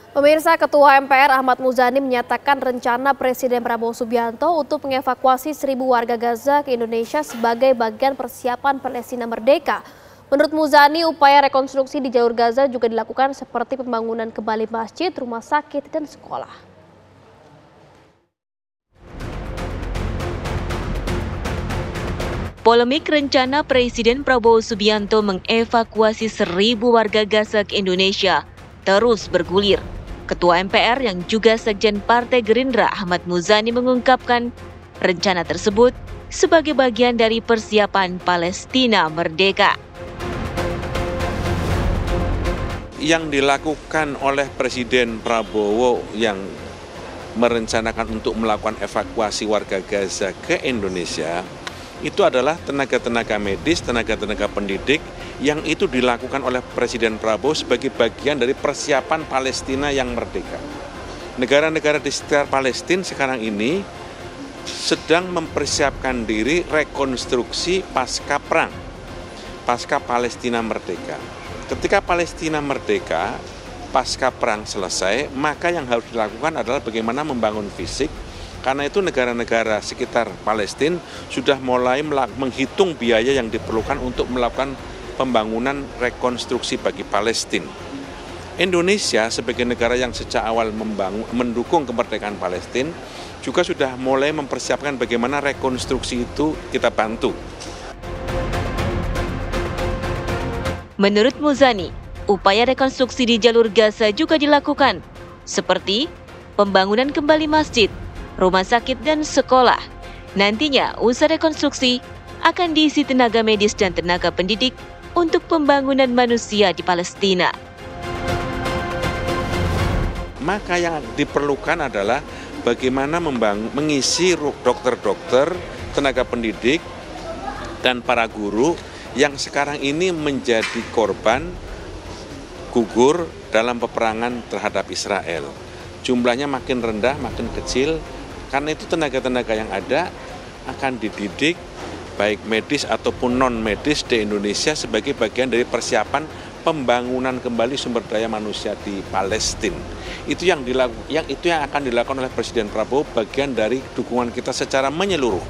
Pemirsa, Ketua MPR Ahmad Muzani menyatakan rencana Presiden Prabowo Subianto untuk mengevakuasi 1.000 warga Gaza ke Indonesia sebagai bagian persiapan Palestina merdeka. Menurut Muzani, upaya rekonstruksi di jalur Gaza juga dilakukan seperti pembangunan kembali masjid, rumah sakit, dan sekolah. Polemik rencana Presiden Prabowo Subianto mengevakuasi 1.000 warga Gaza ke Indonesia terus bergulir. Ketua MPR yang juga Sekjen Partai Gerindra Ahmad Muzani mengungkapkan rencana tersebut sebagai bagian dari persiapan Palestina merdeka. Yang dilakukan oleh Presiden Prabowo yang merencanakan untuk melakukan evakuasi warga Gaza ke Indonesia itu adalah tenaga-tenaga medis, tenaga-tenaga pendidik yang itu dilakukan oleh Presiden Prabowo sebagai bagian dari persiapan Palestina yang merdeka. Negara-negara di sekitar Palestina sekarang ini sedang mempersiapkan diri rekonstruksi pasca perang, pasca Palestina merdeka. Ketika Palestina merdeka, pasca perang selesai, maka yang harus dilakukan adalah bagaimana membangun fisik. Karena itu negara-negara sekitar Palestina sudah mulai menghitung biaya yang diperlukan untuk melakukan pembangunan rekonstruksi bagi Palestina. Indonesia sebagai negara yang sejak awal mendukung kemerdekaan Palestina juga sudah mulai mempersiapkan bagaimana rekonstruksi itu kita bantu. Menurut Muzani, upaya rekonstruksi di jalur Gaza juga dilakukan, seperti pembangunan kembali masjid, rumah sakit, dan sekolah. Nantinya, usaha rekonstruksi akan diisi tenaga medis dan tenaga pendidik untuk pembangunan manusia di Palestina. Maka yang diperlukan adalah bagaimana mengisi dokter-dokter, tenaga pendidik, dan para guru yang sekarang ini menjadi korban gugur dalam peperangan terhadap Israel. Jumlahnya makin rendah, makin kecil. Karena itu tenaga-tenaga yang ada akan dididik baik medis ataupun non-medis di Indonesia sebagai bagian dari persiapan pembangunan kembali sumber daya manusia di Palestina. Itu yang akan dilakukan oleh Presiden Prabowo, bagian dari dukungan kita secara menyeluruh.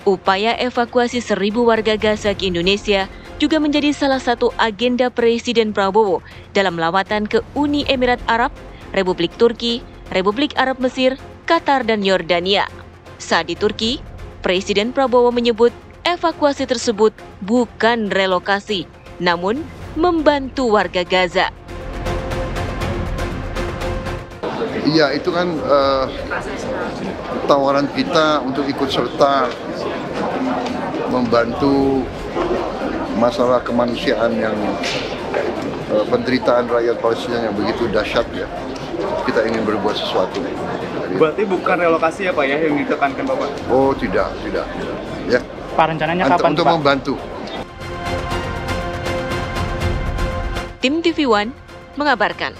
Upaya evakuasi 1.000 warga Gaza ke Indonesia juga menjadi salah satu agenda Presiden Prabowo dalam lawatan ke Uni Emirat Arab, Republik Turki, Republik Arab Mesir, Qatar, dan Yordania. Saat di Turki, Presiden Prabowo menyebut evakuasi tersebut bukan relokasi, namun membantu warga Gaza. Iya, itu kan tawaran kita untuk ikut serta membantu masalah kemanusiaan yang penderitaan rakyat Palestina yang begitu dahsyat ya. Kita ingin berbuat sesuatu. Berarti bukan relokasi ya Pak ya yang ditekankan Bapak? Oh tidak. Ya. Pak, rencananya kapan untuk Pak? Membantu. Tim TV One mengabarkan.